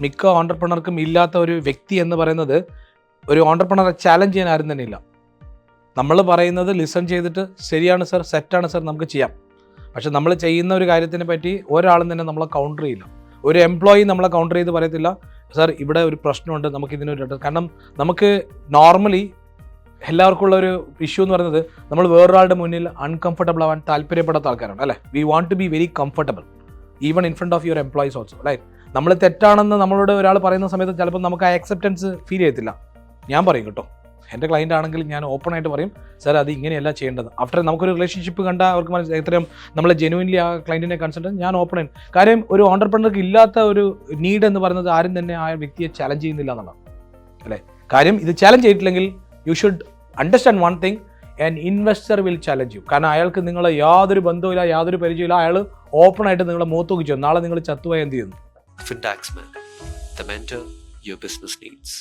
മിക്ക ഓണ്ടർപ്രണർക്കും ഇല്ലാത്ത ഒരു വ്യക്തി എന്ന് പറയുന്നത് ഒരു ഓണ്ടർപ്രണറെ ചാലഞ്ച് ചെയ്യാൻ ആരും തന്നെ ഇല്ല. നമ്മൾ പറയുന്നത് ലിസൺ ചെയ്തിട്ട് ശരിയാണ് സർ, സെറ്റാണ് സർ, നമുക്ക് ചെയ്യാം. പക്ഷെ നമ്മൾ ചെയ്യുന്ന ഒരു കാര്യത്തിനെ പറ്റി ഒരാളും തന്നെ നമ്മളെ കൗണ്ടർ ചെയ്യില്ല. ഒരു എംപ്ലോയി നമ്മളെ കൗണ്ടർ ചെയ്ത് പറയത്തില്ല സർ ഇവിടെ ഒരു പ്രശ്നമുണ്ട്, നമുക്ക് ഇതിനൊരു. കാരണം നമുക്ക് നോർമലി എല്ലാവർക്കും ഉള്ള ഒരു ഇഷ്യൂ എന്ന് പറയുന്നത് നമ്മൾ വേറൊരാളുടെ മുന്നിൽ അൺകംഫർട്ടബിൾ ആവാൻ താല്പര്യപ്പെടാത്ത ആൾക്കാരാണ് അല്ലേ. We want to be very comfortable even in front of your employees also. Right, നമ്മൾ തെറ്റാണെന്ന് നമ്മളോട് ഒരാൾ പറയുന്ന സമയത്ത് ചിലപ്പോൾ നമുക്ക് ആ അക്സെപ്റ്റൻസ് ഫീൽ ചെയ്യത്തില്ല. ഞാൻ പറയും കേട്ടോ, എൻ്റെ ക്ലയൻ്റ് ആണെങ്കിൽ ഞാൻ ഓപ്പൺ ആയിട്ട് പറയും സാർ അത് ഇങ്ങനെയല്ല ചെയ്യേണ്ടത്. ആഫ്റ്റർ നമുക്കൊരു റിലേഷൻഷിപ്പ് കണ്ടാൽ അവർക്ക് മനസ്സിലായി എത്രയും നമ്മൾ ജെനുവിൻലി ആ ക്ലയൻറ്റിനെ കൺസൾട്ട് ഞാൻ ഓപ്പൺ ആയി. കാര്യം ഒരു ഓണ്ടർപ്രണർക്ക് ഇല്ലാത്ത ഒരു നീഡ് എന്ന് പറയുന്നത് ആരും തന്നെ ആ വ്യക്തിയെ ചാലഞ്ച് ചെയ്യുന്നില്ല എന്നുള്ളതാണ് അല്ലേ. കാര്യം ഇത് ചാലഞ്ച് ചെയ്തിട്ടില്ലെങ്കിൽ you should understand one thing, an investor will challenge you. കാരണം അയാൾക്ക് നിങ്ങളെ യാതൊരു ബന്ധവുമില്ല, യാതൊരു പരിചയമില്ല. അയാൾ ഓപ്പൺ ആയിട്ട് നിങ്ങളെ മുഖത്ത് നോക്കി നാളെ നിങ്ങൾ ചത്തുപോയി എന്ത് ചെയ്യുന്നു? Fintaxman, the mentor your business needs.